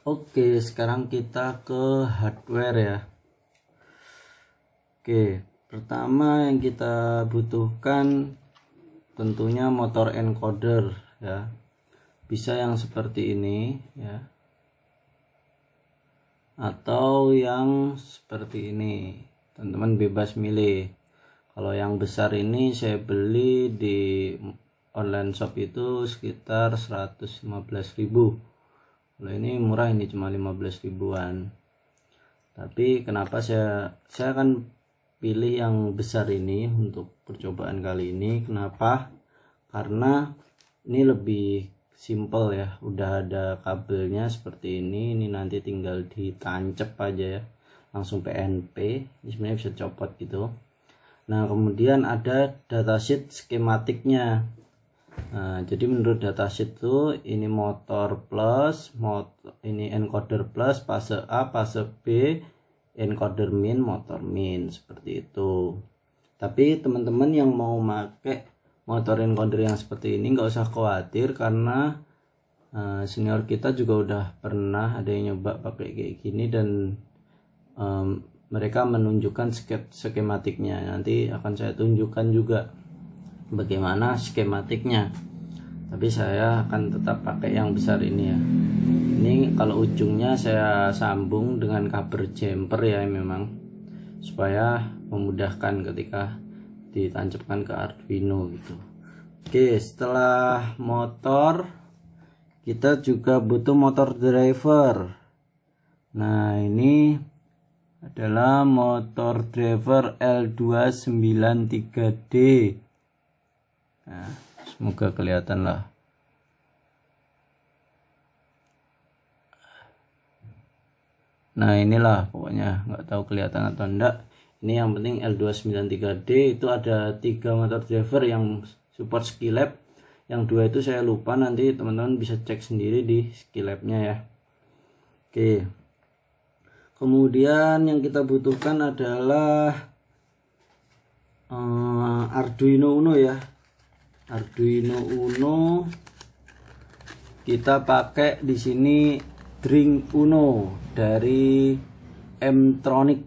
Oke, sekarang kita ke hardware ya. Oke, pertama yang kita butuhkan tentunya motor encoder ya. Bisa yang seperti ini ya, atau yang seperti ini. Teman-teman bebas milih. Kalau yang besar ini saya beli di online shop itu sekitar 115.000. Kalau ini murah, ini cuma 15 ribuan. Tapi kenapa saya akan pilih yang besar ini untuk percobaan kali ini. Kenapa? Karena ini lebih simple ya. Udah ada kabelnya seperti ini. Ini nanti tinggal ditancap aja ya. Langsung PNP. Ini sebenarnya bisa copot gitu. Nah, kemudian ada datasheet skematiknya. Nah, jadi menurut datasheet itu ini motor plus, ini encoder plus, fase A, fase B, encoder min, motor min, seperti itu. Tapi teman-teman yang mau pakai motor encoder yang seperti ini nggak usah khawatir, karena senior kita juga udah pernah ada yang nyoba pakai kayak gini dan mereka menunjukkan skematiknya. Nanti akan saya tunjukkan juga bagaimana skematiknya, tapi saya akan tetap pakai yang besar ini ya. Ini kalau ujungnya saya sambung dengan kabel jumper ya, memang supaya memudahkan ketika ditancapkan ke Arduino gitu. Oke, setelah motor kita juga butuh motor driver. Nah, ini adalah motor driver L293D. Nah, semoga kelihatan lah. Nah, inilah pokoknya, nggak tahu kelihatan atau enggak. Ini yang penting L293D itu ada 3 motor driver yang support Skylab. Yang 2 itu saya lupa, nanti teman-teman bisa cek sendiri di Skylabnya ya. Oke. Kemudian yang kita butuhkan adalah Arduino Uno ya. Arduino Uno kita pakai di sini Drink Uno dari M-Tronic,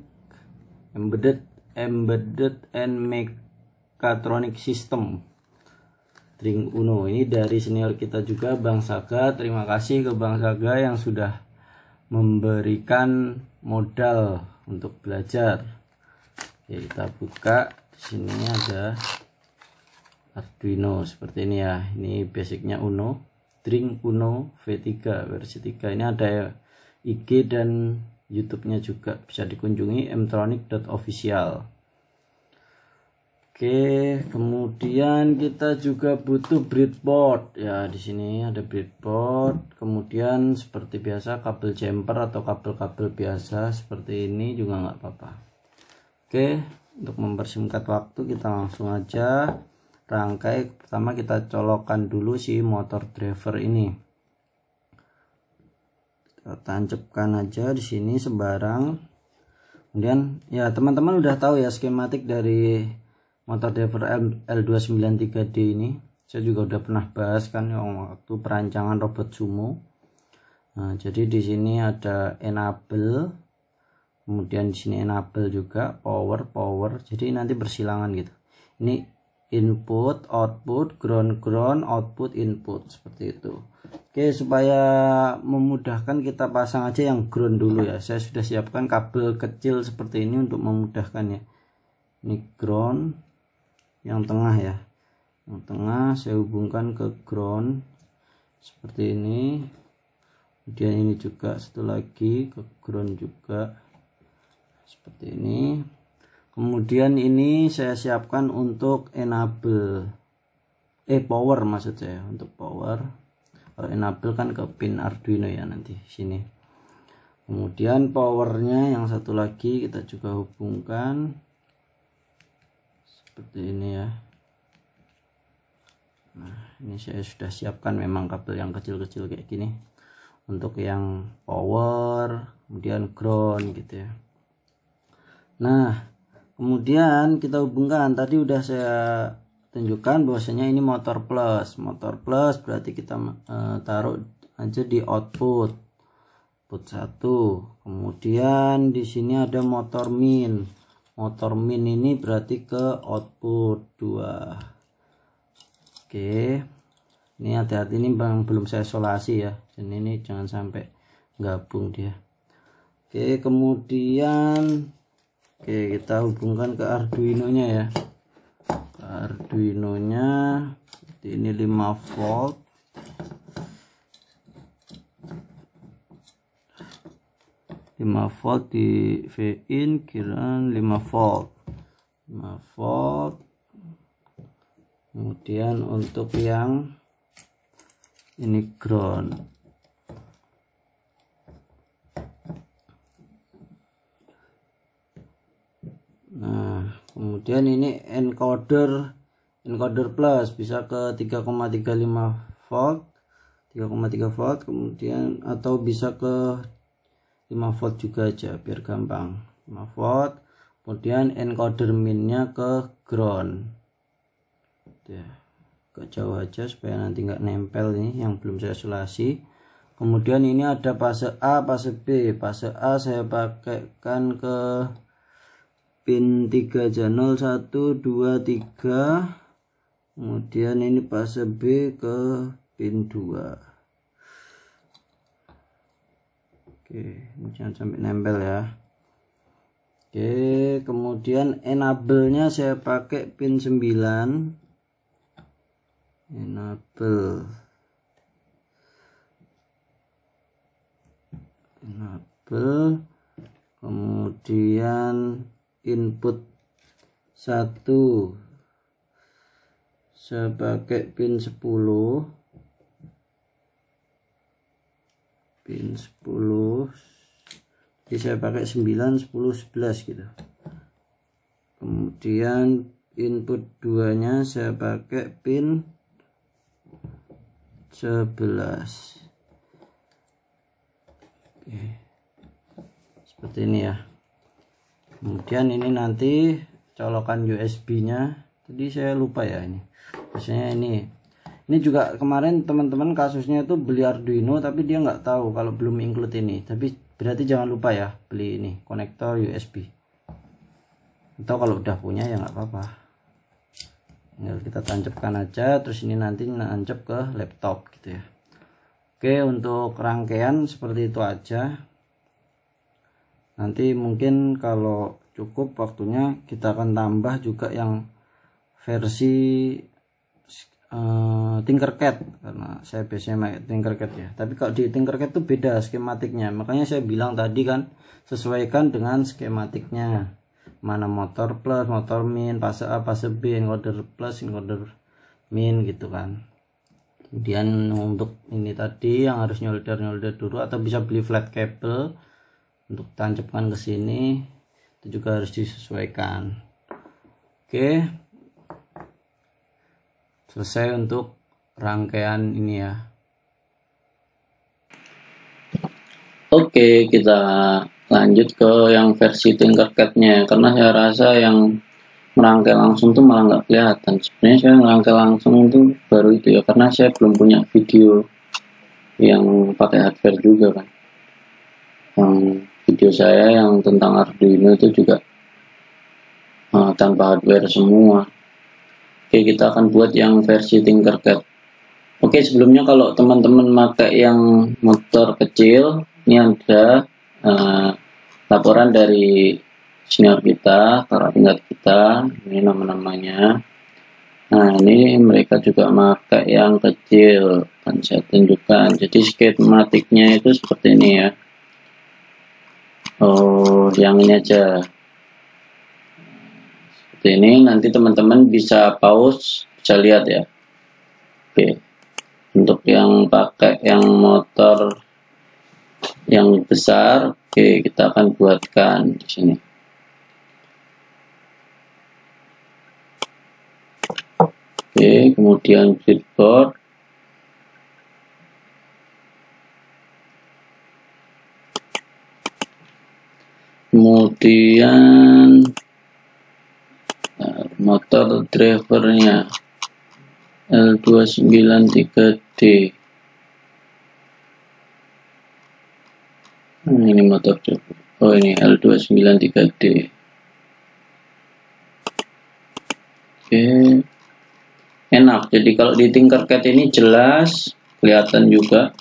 Embedded and Mechatronic System. Drink Uno ini dari senior kita juga, Bang Saga. Terima kasih ke Bang Saga yang sudah memberikan modal untuk belajar. Oke, kita buka. Di sini ada Arduino seperti ini ya. Ini basicnya Uno, Drink Uno V3 versi 3. Ini ada IG dan YouTube-nya juga, bisa dikunjungi mtronic.official. Oke, kemudian kita juga butuh breadboard ya. Di sini ada breadboard. Kemudian seperti biasa kabel jumper atau kabel-kabel biasa seperti ini juga nggak apa-apa. Oke, untuk mempersingkat waktu kita langsung aja rangkai. Pertama kita colokkan dulu si motor driver ini, kita tancapkan aja di sini sembarang. Kemudian ya teman-teman udah tahu ya skematik dari motor driver L293D ini. Saya juga udah pernah bahas kan waktu perancangan robot sumo. Nah, jadi di sini ada enable, kemudian di sini enable juga, power. Jadi nanti bersilangan gitu. Ini input, output, ground, output, input, seperti itu. Oke, supaya memudahkan kita pasang aja yang ground dulu ya. Saya sudah siapkan kabel kecil seperti ini untuk memudahkan ya. Ini ground, yang tengah ya. Yang tengah saya hubungkan ke ground seperti ini. Kemudian ini juga satu lagi ke ground juga seperti ini. Kemudian ini saya siapkan untuk enable, power maksud saya, untuk power. Kalau enable kan ke pin Arduino ya nanti sini. Kemudian powernya yang satu lagi kita juga hubungkan seperti ini ya. Nah, ini saya sudah siapkan memang kabel yang kecil-kecil kayak gini untuk yang power, kemudian ground gitu ya. Nah, kemudian kita hubungkan, tadi udah saya tunjukkan bahwasanya ini motor plus berarti kita taruh aja di output output 1. Kemudian di sini ada motor min. Motor min ini berarti ke output 2. Oke, ini hati-hati, ini belum saya isolasi ya, dan ini jangan sampai gabung dia. Oke, kemudian kita hubungkan ke Arduino nya ya. Arduino nya ini 5 volt. Di V-in kiraan 5 volt. Kemudian untuk yang ini ground. Nah, kemudian ini encoder plus bisa ke 3,35 volt, 3,3 volt, kemudian atau bisa ke 5 volt juga aja biar gampang. 5 volt. Kemudian encoder minnya ke ground. Ya, agak jauh aja supaya nanti nggak nempel ini yang belum saya isolasi. Kemudian ini ada fase A, fase B. Fase A saya pakaikan ke pin 3 channel 1, 2, 3. Kemudian ini fase B ke pin 2. Oke, ini jangan sampai nempel ya. Oke, kemudian enable-nya saya pakai pin 9. Enable. Kemudian input 1 saya pakai pin 10. Jadi saya pakai 9, 10, 11 gitu. Kemudian input 2 nya saya pakai pin 11. Oke, seperti ini ya. Kemudian ini nanti colokan USB nya tadi saya lupa ya, ini biasanya ini juga kemarin teman-teman kasusnya itu beli Arduino tapi dia nggak tahu kalau belum include ini, tapi berarti jangan lupa ya beli ini konektor USB, atau kalau udah punya ya nggak apa-apa, tinggal kita tancapkan aja, terus ini nanti nancap ke laptop gitu ya. Oke, untuk rangkaian seperti itu aja. Nanti mungkin kalau cukup waktunya kita akan tambah juga yang versi Tinkercad, karena saya biasanya pakai Tinkercad ya. Tapi kalau di Tinkercad itu beda skematiknya, makanya saya bilang tadi kan sesuaikan dengan skematiknya, mana motor plus, motor min, fase A, fase B, encoder plus, encoder min gitu kan. Kemudian untuk ini tadi yang harus nyolder dulu, atau bisa beli flat cable untuk tancapkan ke sini, itu juga harus disesuaikan. Oke, selesai untuk rangkaian ini ya. Oke, kita lanjut ke yang versi Tinkercad-nya, karena saya rasa yang merangkai langsung tuh malah nggak kelihatan. Sebenarnya saya merangkai langsung itu baru itu ya, karena saya belum punya video yang pakai hardware juga kan. Yang video saya yang tentang Arduino itu juga tanpa hardware semua. Oke, kita akan buat yang versi Tinkercad. Oke, sebelumnya kalau teman-teman pakai yang motor kecil, ini ada laporan dari senior kita, kakak tingkat kita, ini nama-namanya. Nah, ini mereka juga pakai yang kecil, akan saya tunjukkan. Jadi skematiknya itu seperti ini ya. Oh, yang ini aja. Seperti ini, nanti teman-teman bisa pause, bisa lihat ya. Oke. Untuk yang pakai yang motor yang besar, oke, kita akan buatkan di sini. Oke, kemudian breadboard. Kemudian motor drivernya L293D. Ini motor coba. Oh ini L293D. Oke, enak. Jadi kalau di Tinkercad ini jelas kelihatan juga.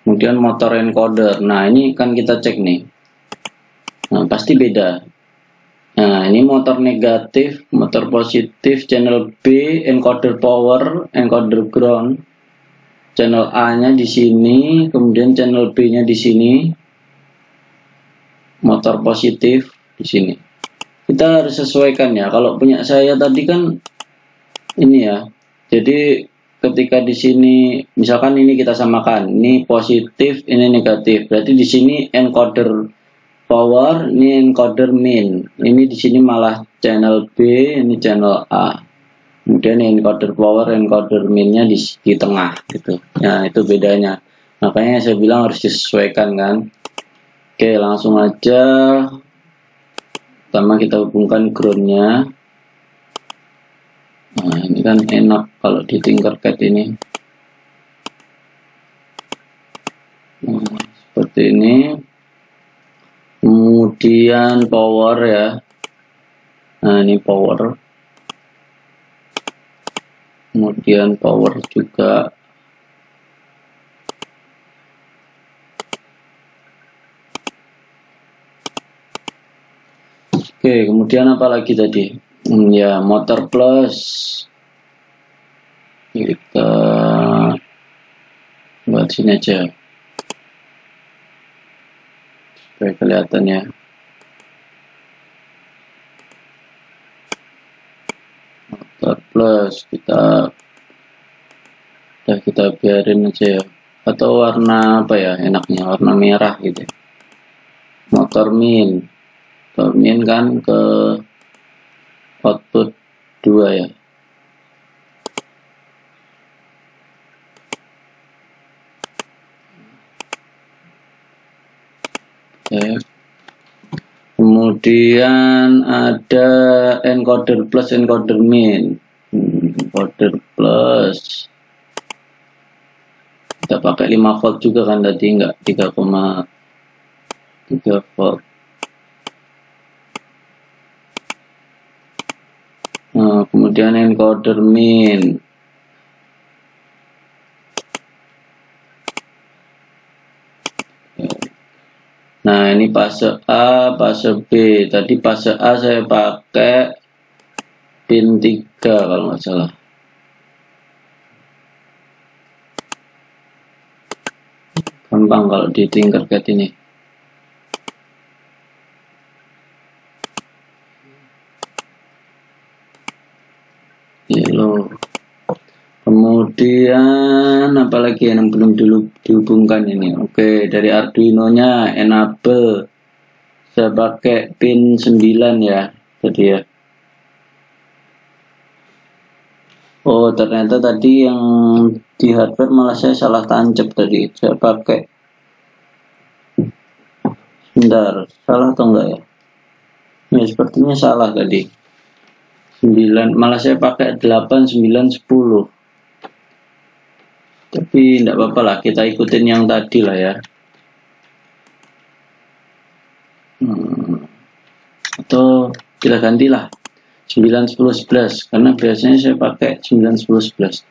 Kemudian motor encoder. Nah ini kan kita cek nih. Nah pasti beda. Nah ini motor negatif, motor positif, channel B, encoder power, encoder ground. Channel A-nya di sini, kemudian channel B-nya di sini. Motor positif di sini. Kita harus sesuaikan ya. Kalau punya saya tadi kan ini ya. Jadi ketika di sini misalkan ini kita samakan, ini positif, ini negatif. Berarti di sini encoder power, ini encoder min. Ini di sini malah channel B, ini channel A. Kemudian encoder power, encoder minnya di tengah gitu. Nah, itu bedanya. Makanya saya bilang harus disesuaikan kan. Oke, langsung aja. Pertama kita hubungkan groundnya. Nah ini kan enak kalau di Tinkercad ini. Nah, seperti ini. Kemudian power ya. Nah ini power. Kemudian power juga. Oke, kemudian apa lagi tadi? Ya motor plus. Kita buat sini aja supaya kelihatan ya. Motor plus kita biarin aja ya. Atau warna apa ya enaknya? Warna merah gitu. Motor min kan ke output 2 ya. Oke. Kemudian ada encoder plus, encoder min. Encoder plus kita pakai 5 volt juga kan tadi, enggak 3,3 volt. Nah, kemudian encoder min. Nah, ini fase A, fase B. Tadi fase A saya pakai pin 3 kalau nggak salah. Gampang kalau di Tinkercad ini. Yellow. Kemudian apalagi yang belum dihubungkan ini. Oke, dari Arduino-nya enable. Saya pakai pin 9 ya. Tadi ya. Oh, ternyata tadi yang di hardware malah saya salah tancap tadi. Saya pakai. Bentar, salah atau enggak ya? Ya, sepertinya salah tadi. 9, malah saya pakai 8, 9, 10. Tapi enggak apa-apa lah, kita ikutin yang tadi lah ya. Atau kita gantilah 9, 10, 11 karena biasanya saya pakai 9, 10, 11.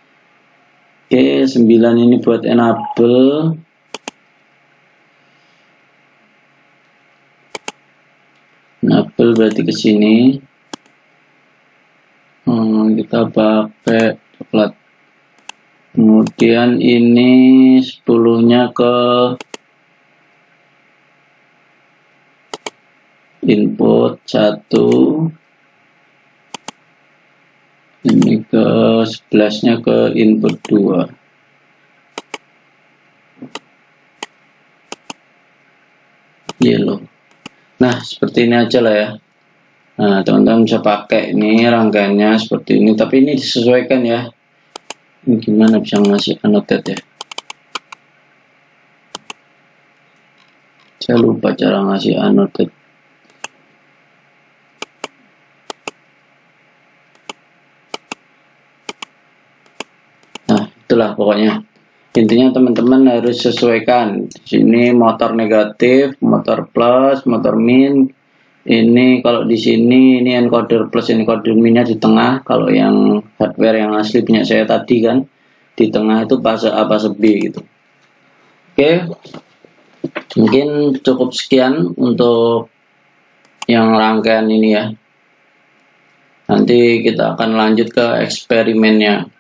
Oke, 9 ini buat enable. Enable berarti ke sini. Kita pakai coklat. Kemudian ini 10-nya ke input 1. Ini ke 11-nya ke input 2. Yellow. Nah, seperti ini aja lah ya. Nah, teman-teman bisa pakai ini rangkaiannya seperti ini, tapi ini disesuaikan ya. Ini gimana bisa ngasih annotate ya? Saya lupa cara ngasih annotate. Nah, itulah pokoknya. Intinya teman-teman harus sesuaikan. Di sini motor negatif, motor plus, motor min. Ini kalau di sini ini encoder plus, encoder minnya di tengah. Kalau yang hardware yang asli punya saya tadi kan di tengah itu fase A fase B gitu. Oke, mungkin cukup sekian untuk yang rangkaian ini ya. Nanti kita akan lanjut ke eksperimennya.